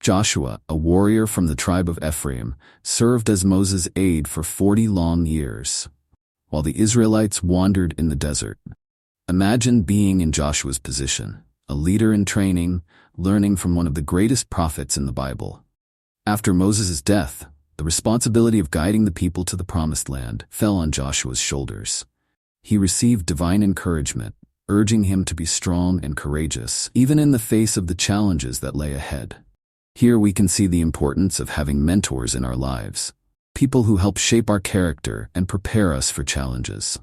Joshua, a warrior from the tribe of Ephraim, served as Moses' aide for 40 long years, while the Israelites wandered in the desert. Imagine being in Joshua's position, a leader in training, learning from one of the greatest prophets in the Bible. After Moses' death, the responsibility of guiding the people to the promised land fell on Joshua's shoulders. He received divine encouragement, urging him to be strong and courageous, even in the face of the challenges that lay ahead. Here we can see the importance of having mentors in our lives, people who help shape our character and prepare us for challenges.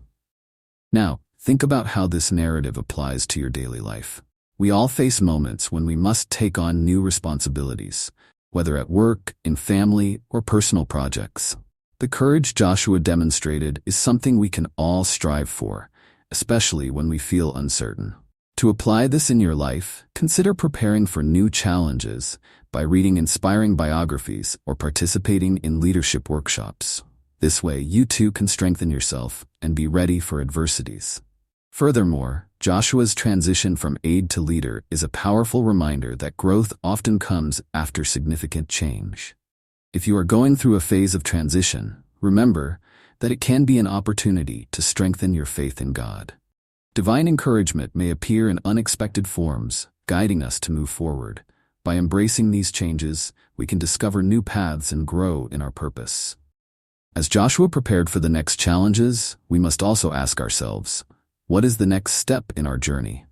Now, think about how this narrative applies to your daily life. We all face moments when we must take on new responsibilities, whether at work, in family, or personal projects. The courage Joshua demonstrated is something we can all strive for, especially when we feel uncertain. To apply this in your life, consider preparing for new challenges by reading inspiring biographies or participating in leadership workshops. This way, you too can strengthen yourself and be ready for adversities. Furthermore, Joshua's transition from aide to leader is a powerful reminder that growth often comes after significant change. If you are going through a phase of transition, remember that it can be an opportunity to strengthen your faith in God. Divine encouragement may appear in unexpected forms, guiding us to move forward. By embracing these changes, we can discover new paths and grow in our purpose. As Joshua prepared for the next challenges, we must also ask ourselves, what is the next step in our journey?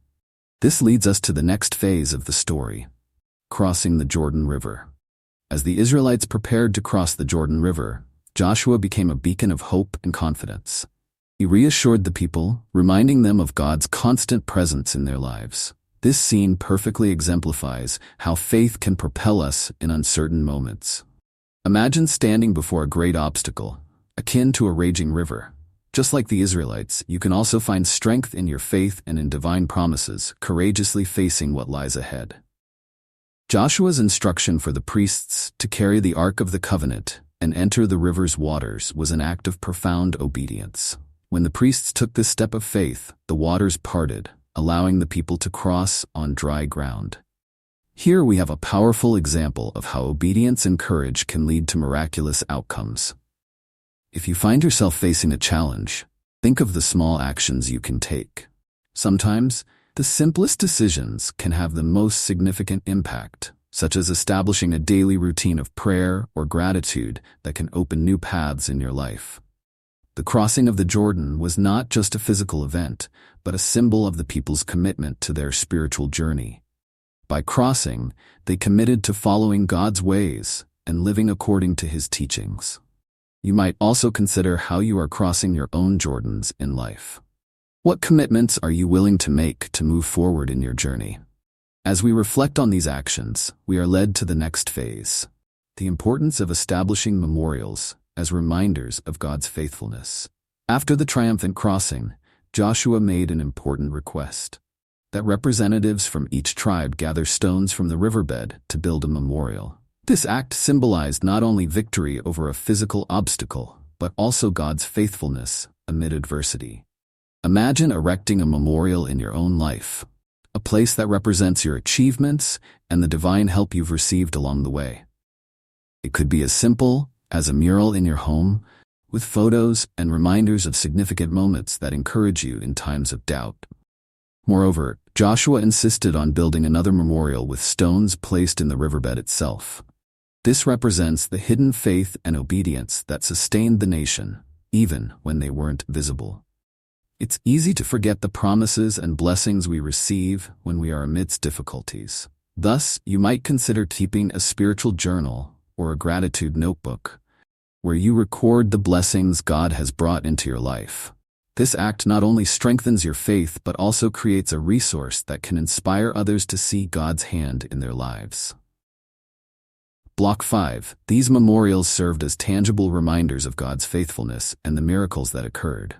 This leads us to the next phase of the story, crossing the Jordan River. As the Israelites prepared to cross the Jordan River, Joshua became a beacon of hope and confidence. He reassured the people, reminding them of God's constant presence in their lives. This scene perfectly exemplifies how faith can propel us in uncertain moments. Imagine standing before a great obstacle, akin to a raging river. Just like the Israelites, you can also find strength in your faith and in divine promises, courageously facing what lies ahead. Joshua's instruction for the priests to carry the Ark of the Covenant and enter the river's waters was an act of profound obedience. When the priests took this step of faith, the waters parted, allowing the people to cross on dry ground. Here we have a powerful example of how obedience and courage can lead to miraculous outcomes. If you find yourself facing a challenge, think of the small actions you can take. Sometimes, the simplest decisions can have the most significant impact, such as establishing a daily routine of prayer or gratitude that can open new paths in your life. The crossing of the Jordan was not just a physical event, but a symbol of the people's commitment to their spiritual journey. By crossing, they committed to following God's ways and living according to His teachings. You might also consider how you are crossing your own Jordans in life. What commitments are you willing to make to move forward in your journey? As we reflect on these actions, we are led to the next phase, the importance of establishing memorials as reminders of God's faithfulness. After the triumphant crossing, Joshua made an important request, that representatives from each tribe gather stones from the riverbed to build a memorial. This act symbolized not only victory over a physical obstacle, but also God's faithfulness amid adversity. Imagine erecting a memorial in your own life, a place that represents your achievements and the divine help you've received along the way. It could be as simple as a mural in your home, with photos and reminders of significant moments that encourage you in times of doubt. Moreover, Joshua insisted on building another memorial with stones placed in the riverbed itself. This represents the hidden faith and obedience that sustained the nation, even when they weren't visible. It's easy to forget the promises and blessings we receive when we are amidst difficulties. Thus, you might consider keeping a spiritual journal or a gratitude notebook, where you record the blessings God has brought into your life. This act not only strengthens your faith but also creates a resource that can inspire others to see God's hand in their lives. Block 5. These memorials served as tangible reminders of God's faithfulness and the miracles that occurred.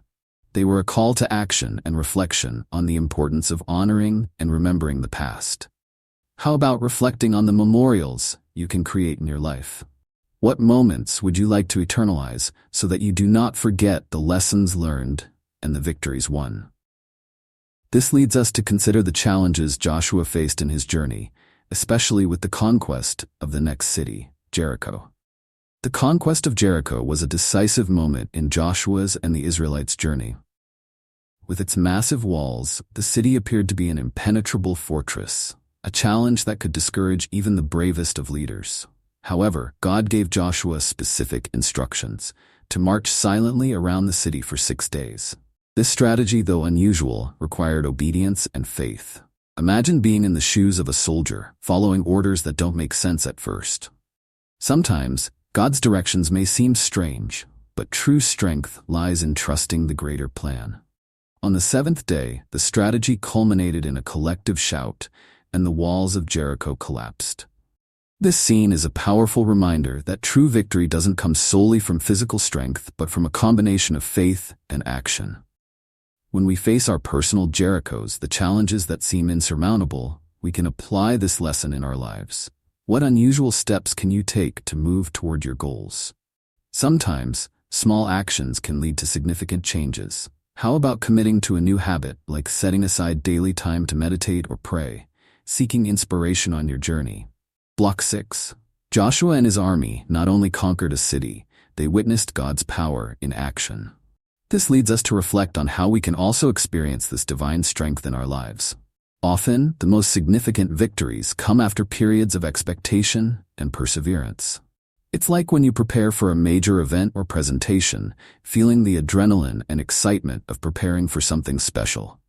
They were a call to action and reflection on the importance of honoring and remembering the past. How about reflecting on the memorials you can create in your life? What moments would you like to eternalize so that you do not forget the lessons learned and the victories won? This leads us to consider the challenges Joshua faced in his journey especially with the conquest of the next city, Jericho. The conquest of Jericho was a decisive moment in Joshua's and the Israelites' journey. With its massive walls, the city appeared to be an impenetrable fortress, a challenge that could discourage even the bravest of leaders. However, God gave Joshua specific instructions to march silently around the city for 6 days. This strategy, though unusual, required obedience and faith. Imagine being in the shoes of a soldier, following orders that don't make sense at first. Sometimes, God's directions may seem strange, but true strength lies in trusting the greater plan. On the 7th day, the strategy culminated in a collective shout, and the walls of Jericho collapsed. This scene is a powerful reminder that true victory doesn't come solely from physical strength, but from a combination of faith and action. When we face our personal Jerichos, the challenges that seem insurmountable, we can apply this lesson in our lives. What unusual steps can you take to move toward your goals? Sometimes, small actions can lead to significant changes. How about committing to a new habit, like setting aside daily time to meditate or pray, seeking inspiration on your journey? Block 6. Joshua and his army not only conquered a city, they witnessed God's power in action. This leads us to reflect on how we can also experience this divine strength in our lives. Often, the most significant victories come after periods of expectation and perseverance. It's like when you prepare for a major event or presentation, feeling the adrenaline and excitement of preparing for something special.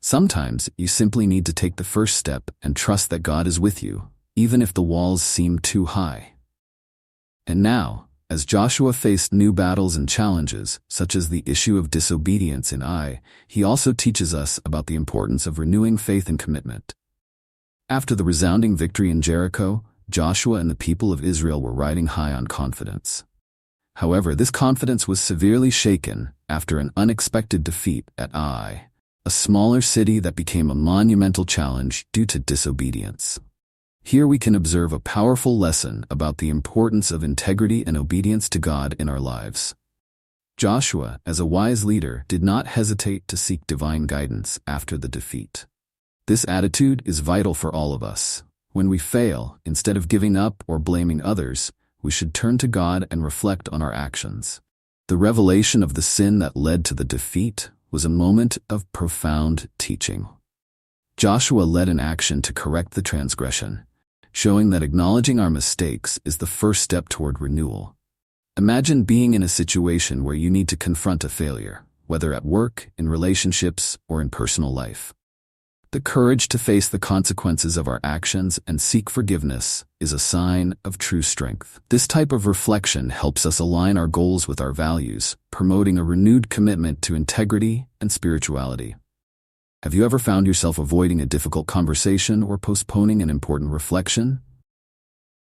Sometimes, you simply need to take the first step and trust that God is with you, even if the walls seem too high. And now, as Joshua faced new battles and challenges, such as the issue of disobedience in Ai, he also teaches us about the importance of renewing faith and commitment. After the resounding victory in Jericho, Joshua and the people of Israel were riding high on confidence. However, this confidence was severely shaken after an unexpected defeat at Ai, a smaller city that became a monumental challenge due to disobedience. Here we can observe a powerful lesson about the importance of integrity and obedience to God in our lives. Joshua, as a wise leader, did not hesitate to seek divine guidance after the defeat. This attitude is vital for all of us. When we fail, instead of giving up or blaming others, we should turn to God and reflect on our actions. The revelation of the sin that led to the defeat was a moment of profound teaching. Joshua led an action to correct the transgression, showing that acknowledging our mistakes is the first step toward renewal. Imagine being in a situation where you need to confront a failure, whether at work, in relationships, or in personal life. The courage to face the consequences of our actions and seek forgiveness is a sign of true strength. This type of reflection helps us align our goals with our values, promoting a renewed commitment to integrity and spirituality. Have you ever found yourself avoiding a difficult conversation or postponing an important reflection?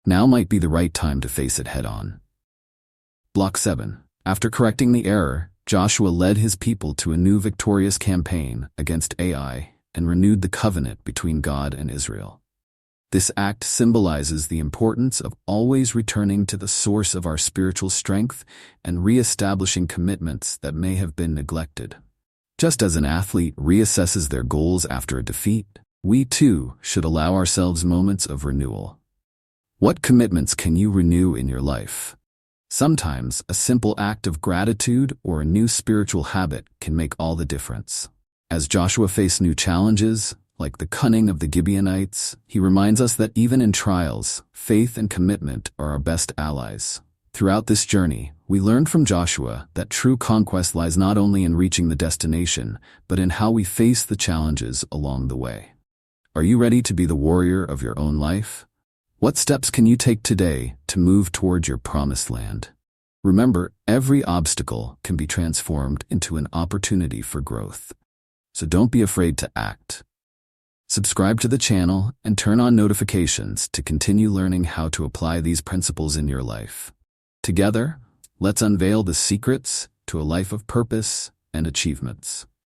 Now might be the right time to face it head-on. Block 7. After correcting the error, Joshua led his people to a new victorious campaign against Ai and renewed the covenant between God and Israel. This act symbolizes the importance of always returning to the source of our spiritual strength and re-establishing commitments that may have been neglected. Just as an athlete reassesses their goals after a defeat, we too should allow ourselves moments of renewal. What commitments can you renew in your life? Sometimes a simple act of gratitude or a new spiritual habit can make all the difference. As Joshua faced new challenges, like the cunning of the Gibeonites, he reminds us that even in trials, faith and commitment are our best allies. Throughout this journey, we learned from Joshua that true conquest lies not only in reaching the destination, but in how we face the challenges along the way. Are you ready to be the warrior of your own life? What steps can you take today to move toward your promised land? Remember, every obstacle can be transformed into an opportunity for growth. So don't be afraid to act. Subscribe to the channel and turn on notifications to continue learning how to apply these principles in your life. Together, let's unveil the secrets to a life of purpose and achievements.